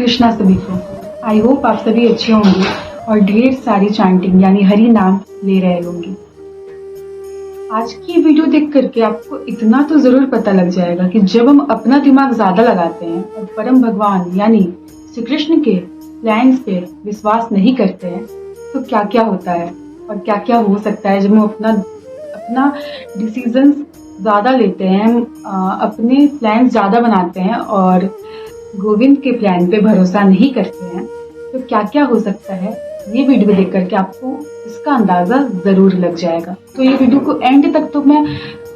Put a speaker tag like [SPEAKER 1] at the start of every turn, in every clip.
[SPEAKER 1] कृष्णा सभी को। I hope आप सभी अच्छे होंगे और ढेर सारी चैंटिंग यानी हरि नाम ले रहे होंगे। आज की वीडियो देख करके आपको इतना तो जरूर पता लग जाएगा कि जब हम अपना दिमाग ज्यादा लगाते हैं और परम भगवान यानी श्री कृष्ण के प्लान्स पे विश्वास नहीं करते हैं तो क्या क्या होता है और क्या क्या हो सकता है। जब हम अपना डिसीजन ज्यादा लेते हैं, अपने प्लान ज्यादा बनाते हैं और गोविंद के प्लान पे भरोसा नहीं करते हैं तो क्या क्या हो सकता है, ये वीडियो देख करके आपको इसका अंदाजा जरूर लग जाएगा। तो ये वीडियो को एंड तक तो मैं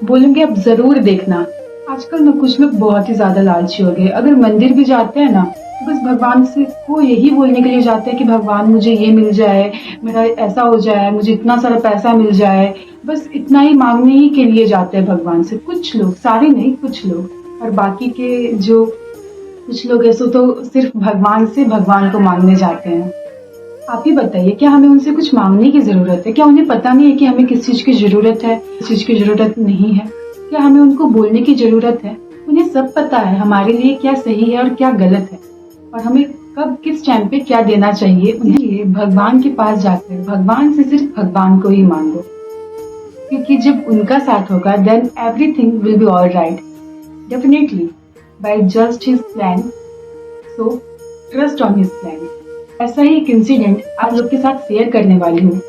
[SPEAKER 1] बोलूंगी आप जरूर देखना। आजकल ना कुछ लोग बहुत ही ज्यादा लालची हो गए। अगर मंदिर भी जाते हैं ना तो बस भगवान से को यही बोलने के लिए जाते हैं कि भगवान मुझे ये मिल जाए, मेरा ऐसा हो जाए, मुझे इतना सारा पैसा मिल जाए, बस इतना ही मांगने ही के लिए जाते हैं भगवान से। कुछ लोग, सारे नहीं, कुछ लोग। और बाकी के जो कुछ लोग ऐसे तो सिर्फ भगवान से भगवान को मांगने जाते हैं। आप ही बताइए, क्या हमें उनसे कुछ मांगने की जरूरत है? क्या उन्हें पता नहीं है कि हमें किस चीज की जरूरत है, किस चीज की जरूरत नहीं है? क्या हमें उनको बोलने की जरूरत है? उन्हें सब पता है हमारे लिए क्या सही है और क्या गलत है और हमें कब किस टाइम पे क्या देना चाहिए। उन्हें भगवान के पास जाकर भगवान से सिर्फ भगवान को ही मांगो, क्योंकि जब उनका साथ होगा then everything will be all right, definitely by just his plan. So trust on his plan. ऐसा ही एक इंसिडेंट आज लोग के साथ शेयर करने वाली हूँ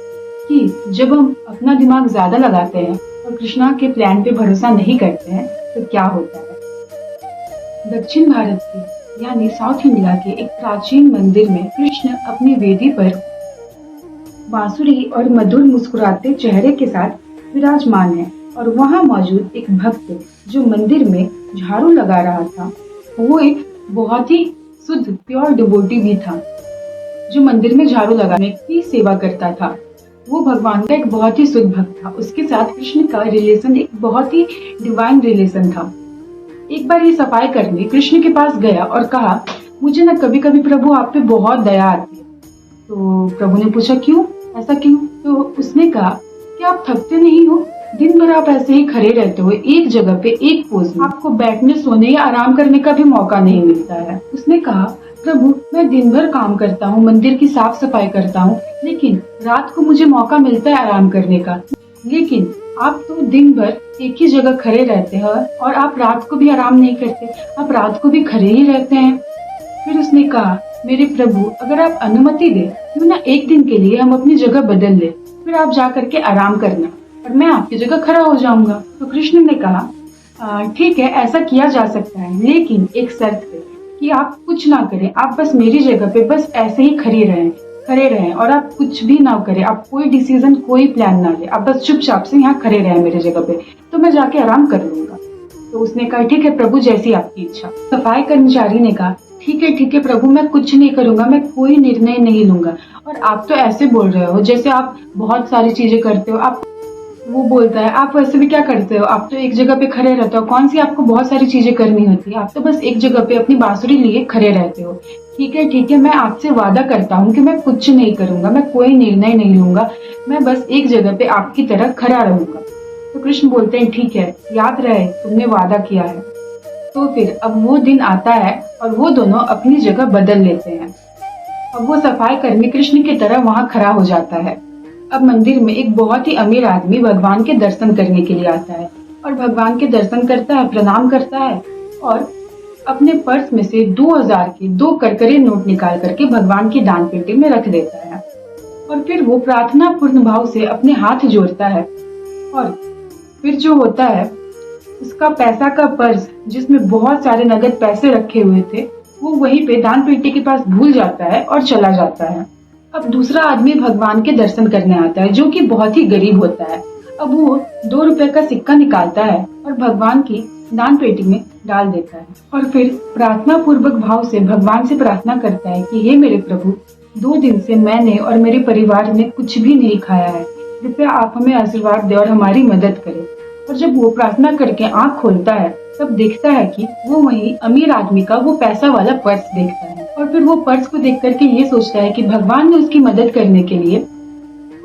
[SPEAKER 1] कि जब हम अपना दिमाग ज्यादा लगाते हैं और कृष्णा के प्लान पे भरोसा नहीं करते हैं तो क्या होता है। दक्षिण भारत के यानी साउथ इंडिया के एक प्राचीन मंदिर में कृष्ण अपनी वेदी पर बांसुरी और मधुर मुस्कुराते चेहरे के साथ विराजमान है और वहाँ मौजूद एक भक्त जो मंदिर में झाड़ू लगा रहा था, वो एक बहुत ही शुद्ध प्योर डिवोटी भी था जो मंदिर में झाड़ू लगाने की सेवा करता था। वो भगवान का एक बहुत ही शुद्ध भक्त था। उसके साथ कृष्ण का रिलेशन एक बहुत ही डिवाइन रिलेशन था। एक बार ये सफाई करने कृष्ण के पास गया और कहा, मुझे ना कभी कभी प्रभु आप पे बहुत दया आती है। तो प्रभु ने पूछा, क्यों, ऐसा क्यों? तो उसने कहा कि आप थकते नहीं हो, दिन भर आप ऐसे ही खड़े रहते हो एक जगह पे, एक पोज में, आपको बैठने, सोने या आराम करने का भी मौका नहीं मिलता है। उसने कहा, प्रभु मैं दिन भर काम करता हूँ, मंदिर की साफ सफाई करता हूँ, लेकिन रात को मुझे मौका मिलता है आराम करने का, लेकिन आप तो दिन भर एक ही जगह खड़े रहते हैं और आप रात को भी आराम नहीं करते, आप रात को भी खड़े ही रहते हैं। फिर उसने कहा, मेरे प्रभु अगर आप अनुमति दे तो ना एक दिन के लिए हम अपनी जगह बदल ले, फिर आप जा करके आराम करना और मैं आपकी जगह खड़ा हो जाऊंगा। तो कृष्ण ने कहा, ठीक है, ऐसा किया जा सकता है, लेकिन एक शर्त पे कि आप कुछ ना करें, आप बस मेरी जगह पे बस ऐसे ही खड़े रहें और आप कुछ भी ना करें, आप कोई डिसीजन, कोई प्लान ना ले, आप बस चुपचाप से यहाँ खड़े रहें मेरी जगह पे, तो मैं जाके आराम कर लूंगा। तो उसने कहा, ठीक है प्रभु, जैसी आपकी इच्छा। सफाई कर्मचारी ने कहा, ठीक है प्रभु, मैं कुछ नहीं करूंगा, मैं कोई निर्णय नहीं लूंगा। और आप तो ऐसे बोल रहे हो जैसे आप बहुत सारी चीजें करते हो। आप, वो बोलता है, आप वैसे भी क्या करते हो, आप तो एक जगह पे खड़े रहते हो, कौन सी आपको बहुत सारी चीजें करनी होती है, आप तो बस एक जगह पे अपनी बांसुरी लिए खड़े रहते हो। ठीक है, मैं आपसे वादा करता हूँ कि मैं कुछ नहीं करूंगा, मैं कोई निर्णय नहीं लूंगा, मैं बस एक जगह पे आपकी तरह खड़ा रहूंगा। तो कृष्ण बोलते हैं, ठीक है, याद रहे तुमने वादा किया है। तो फिर अब वो दिन आता है और वो दोनों अपनी जगह बदल लेते हैं। अब वो सफाई कर्मी कृष्ण की तरह वहाँ खड़ा हो जाता है। अब मंदिर में एक बहुत ही अमीर आदमी भगवान के दर्शन करने के लिए आता है और भगवान के दर्शन करता है, प्रणाम करता है और अपने पर्स में से 2000 के 2 करकरे नोट निकाल करके भगवान की दान पेटी में रख देता है। और फिर वो प्रार्थना पूर्ण भाव से अपने हाथ जोड़ता है और फिर जो होता है, उसका पैसा का पर्स जिसमें बहुत सारे नगद पैसे रखे हुए थे, वो वहीं पे दान पेटी के पास भूल जाता है और चला जाता है। अब दूसरा आदमी भगवान के दर्शन करने आता है जो कि बहुत ही गरीब होता है। अब वो 2 रुपए का सिक्का निकालता है और भगवान की दान पेटी में डाल देता है और फिर प्रार्थना पूर्वक भाव से भगवान से प्रार्थना करता है कि हे मेरे प्रभु, 2 दिन से मैंने और मेरे परिवार ने कुछ भी नहीं खाया है, कृपया आप हमें आशीर्वाद दें और हमारी मदद करें। और जब वो प्रार्थना करके आँख खोलता है तब देखता है कि वो वही अमीर आदमी का वो पैसा वाला पर्स देखता है और फिर वो पर्स को देख करके ये सोचता है कि भगवान ने उसकी मदद करने के लिए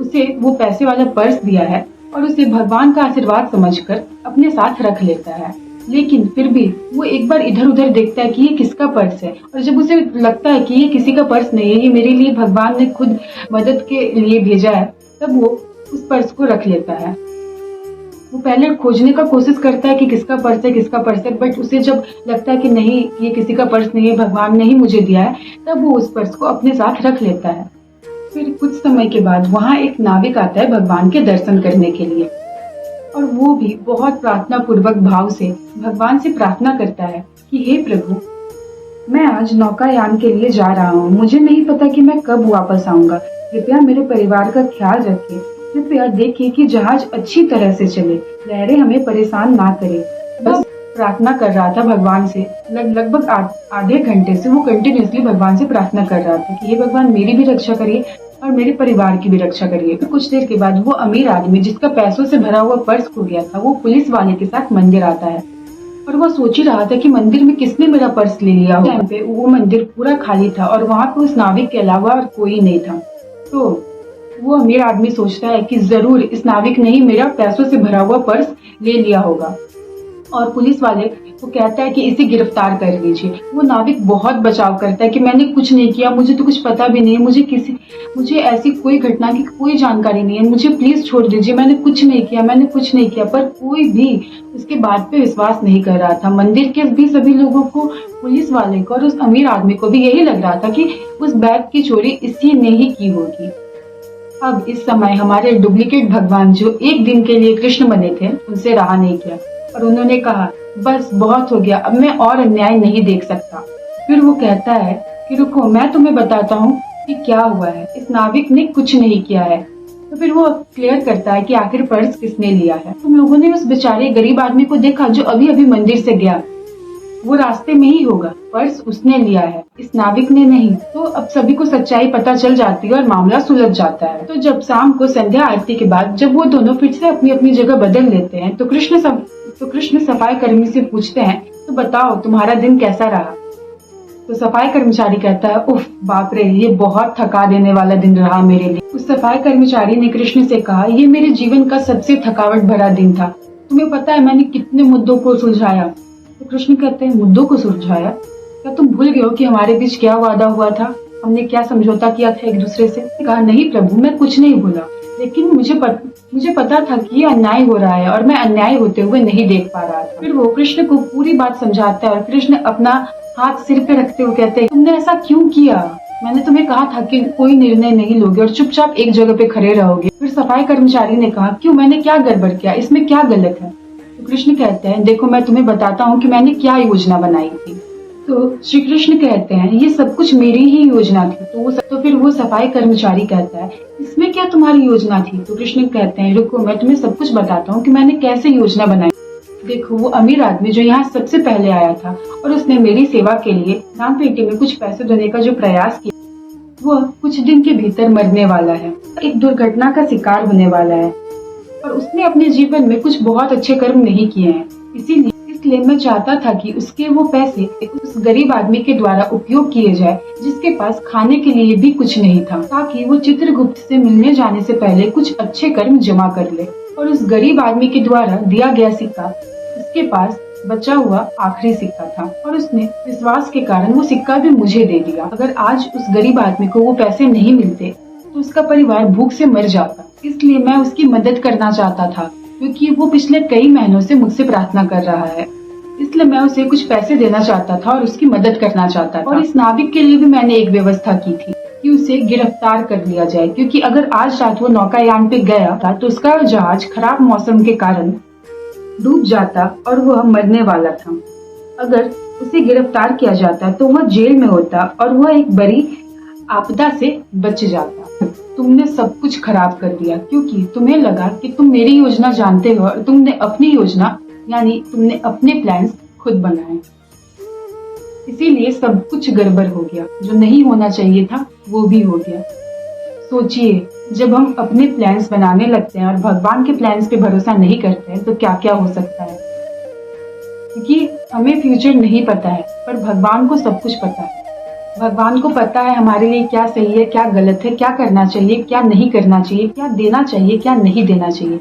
[SPEAKER 1] उसे वो पैसे वाला पर्स दिया है और उसे भगवान का आशीर्वाद समझकर अपने साथ रख लेता है। लेकिन फिर भी वो एक बार इधर उधर देखता है कि ये किसका पर्स है, और जब उसे लगता है कि ये किसी का पर्स नहीं है, ये मेरे लिए भगवान ने खुद मदद के लिए भेजा है, तब वो उस पर्स को रख लेता है। वो पहले खोजने का कोशिश करता है कि किसका पर्स है, किसका पर्स है, बट उसे जब लगता है कि नहीं, ये किसी का पर्स नहीं है, भगवान ने ही मुझे दिया है, तब वो उस पर्स को अपने साथ रख लेता है। फिर कुछ समय के बाद वहाँ एक नाविक आता है भगवान के दर्शन करने के लिए, और वो भी बहुत प्रार्थना पूर्वक भाव से भगवान से प्रार्थना करता है कि हे प्रभु, मैं आज नौकायान के लिए जा रहा हूँ, मुझे नहीं पता कि मैं कब वापस आऊंगा, कृपया मेरे परिवार का ख्याल रखिए, कृपया देखिए कि जहाज अच्छी तरह से चले, लहरें हमें परेशान ना करे। बस प्रार्थना कर रहा था भगवान से। लगभग आधे घंटे से वो कंटिन्यूसली भगवान से प्रार्थना कर रहा था कि हे भगवान, मेरी भी रक्षा करिए और मेरे परिवार की भी रक्षा करिए। फिर कुछ देर के बाद वो अमीर आदमी जिसका पैसों से भरा हुआ पर्स खो गया था, वो पुलिस वाले के साथ मंदिर आता है, और वो सोच ही रहा था कि मंदिर में किसने मेरा पर्स ले लिया। उस टाइम पे वो मंदिर पूरा खाली था और वहाँ पे उस नाविक के अलावा और कोई नहीं था। तो वो अमीर आदमी सोचता है कि जरूर इस नाविक ने ही मेरा पैसों से भरा हुआ पर्स ले लिया होगा, और पुलिस वाले वो कहता है कि इसे गिरफ्तार कर लीजिए। वो नाविक बहुत बचाव करता है कि मैंने कुछ नहीं किया, मुझे तो कुछ पता भी नहीं है, मुझे ऐसी कोई घटना की कोई जानकारी नहीं है, मुझे प्लीज छोड़ दीजिए, मैंने कुछ नहीं किया। पर कोई भी उसके बात पे विश्वास नहीं कर रहा था। मंदिर के भी सभी लोगों को, पुलिस वाले को और उस अमीर आदमी को भी यही लग रहा था कि उस बैग की चोरी इसी ने ही की होगी। अब इस समय हमारे डुप्लीकेट भगवान, जो एक दिन के लिए कृष्ण बने थे, उनसे रहा नहीं किया और उन्होंने कहा बस बहुत हो गया, अब मैं और अन्याय नहीं देख सकता। फिर वो कहता है कि रुको, मैं तुम्हें बताता हूँ कि क्या हुआ है। इस नाविक ने कुछ नहीं किया है। तो फिर वो क्लियर करता है कि आखिर पर्स किसने लिया है। तुम लोगों ने उस बेचारे गरीब आदमी को देखा जो अभी अभी मंदिर से गया, वो रास्ते में ही होगा, पर्स उसने लिया है, इस नाविक ने नहीं। तो अब सभी को सच्चाई पता चल जाती है और मामला सुलझ जाता है। तो जब शाम को संध्या आरती के बाद जब वो दोनों फिर से अपनी अपनी जगह बदल लेते हैं, तो कृष्ण सफाई कर्मी से पूछते हैं, तो बताओ तुम्हारा दिन कैसा रहा। तो सफाई कर्मचारी कहता है, उफ बाप रे, ये बहुत थका देने वाला दिन रहा मेरे लिए। उस सफाई कर्मचारी ने कृष्ण से कहा, ये मेरे जीवन का सबसे थकावट भरा दिन था, तुम्हें पता है मैंने कितने मुद्दों को सुलझाया। तो कृष्ण कहते हैं, मुद्दों को सुलझाया? क्या तुम भूल गए हो कि हमारे बीच क्या वादा हुआ था, हमने क्या समझौता किया था एक दूसरे से? कहा, नहीं प्रभु, मैं कुछ नहीं भूला, लेकिन मुझे पता था कि ये अन्याय हो रहा है और मैं अन्याय होते हुए नहीं देख पा रहा था। फिर वो कृष्ण को पूरी बात समझाता है और कृष्ण अपना हाथ सिर पे रखते हुए कहते हैं, तुमने ऐसा क्यों किया? मैंने तुम्हें कहा था कि कोई निर्णय नहीं लोगे और चुपचाप एक जगह पे खड़े रहोगे। फिर सफाई कर्मचारी ने कहा, क्यों, मैंने क्या गड़बड़ किया, इसमें क्या गलत है? तो कृष्ण कहते हैं, देखो मैं तुम्हें बताता हूँ कि मैंने क्या योजना बनाई थी। तो श्री कृष्ण कहते हैं, ये सब कुछ मेरी ही योजना थी। तो फिर वो सफाई कर्मचारी कहता है, इसमें क्या तुम्हारी योजना थी? तो कृष्ण कहते हैं, रुको मैं तुम्हें सब कुछ बताता हूँ कि मैंने कैसे योजना बनाई। देखो, वो अमीर आदमी जो यहाँ सबसे पहले आया था और उसने मेरी सेवा के लिए दान पेटी में कुछ पैसे देने का जो प्रयास किया, वो कुछ दिन के भीतर मरने वाला है, एक दुर्घटना का शिकार होने वाला है, और उसने अपने जीवन में कुछ बहुत अच्छे कर्म नहीं किए हैं। इसलिए मैं चाहता था कि उसके वो पैसे उस गरीब आदमी के द्वारा उपयोग किए जाए जिसके पास खाने के लिए भी कुछ नहीं था, ताकि वो चित्रगुप्त से मिलने जाने से पहले कुछ अच्छे कर्म जमा कर ले। और उस गरीब आदमी के द्वारा दिया गया सिक्का उसके पास बचा हुआ आखिरी सिक्का था, और उसने विश्वास के कारण वो सिक्का भी मुझे दे दिया। अगर आज उस गरीब आदमी को वो पैसे नहीं मिलते तो उसका परिवार भूख से मर जाता। इसलिए मैं उसकी मदद करना चाहता था, क्योंकि वो पिछले कई महीनों से मुझसे प्रार्थना कर रहा है। इसलिए मैं उसे कुछ पैसे देना चाहता था और उसकी मदद करना चाहता था। और इस नाविक के लिए भी मैंने एक व्यवस्था की थी कि उसे गिरफ्तार कर लिया जाए, क्योंकि अगर आज रात वो नौकायान पे गया था तो उसका जहाज खराब मौसम के कारण डूब जाता और वह मरने वाला था। अगर उसे गिरफ्तार किया जाता तो वह जेल में होता और वह एक बड़ी आपदा से बच जाता। तुमने सब कुछ खराब कर दिया, क्योंकि तुम्हें लगा कि तुम मेरी योजना जानते हो और तुमने अपनी योजना यानी तुमने अपने प्लान्स खुद बनाए। इसीलिए सब कुछ गड़बड़ हो गया, जो नहीं होना चाहिए था वो भी हो गया। सोचिए, जब हम अपने प्लान्स बनाने लगते हैं और भगवान के प्लान्स पे भरोसा नहीं करते हैं तो क्या क्या हो सकता है। क्योंकि हमें फ्यूचर नहीं पता है, पर भगवान को सब कुछ पता है। भगवान को पता है हमारे लिए क्या सही है, क्या गलत है, क्या करना चाहिए, क्या नहीं करना चाहिए, क्या देना चाहिए, क्या नहीं देना चाहिए।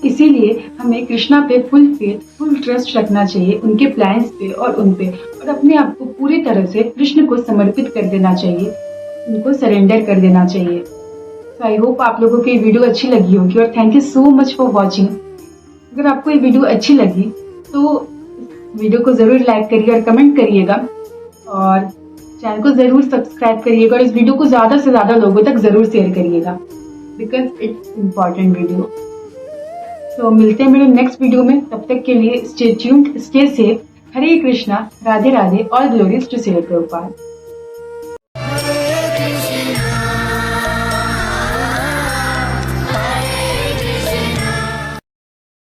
[SPEAKER 1] इसीलिए हमें कृष्णा पे फुल फेथ, फुल ट्रस्ट रखना चाहिए, उनके प्लान्स पे और उन पे, और अपने आप को पूरी तरह से कृष्ण को समर्पित कर देना चाहिए, उनको सरेंडर कर देना चाहिए। तो आई होप आप लोगों को ये वीडियो अच्छी लगी होगी, और thank you so much for watching. अगर आपको ये वीडियो अच्छी लगी तो वीडियो को जरूर लाइक करिए और कमेंट करिएगा, और चैनल को जरूर सब्सक्राइब करिएगा, और इस वीडियो को ज्यादा से ज्यादा लोगों तक जरूर शेयर करिएगा, बिकॉज इट्स इम्पॉर्टेंट वीडियो। तो मिलते हैं मेरे नेक्स्ट वीडियो में, तब तक के लिए stay tuned, stay safe. Hare Krishna, Radhe Radhe, all glories to Shri Prabhupada.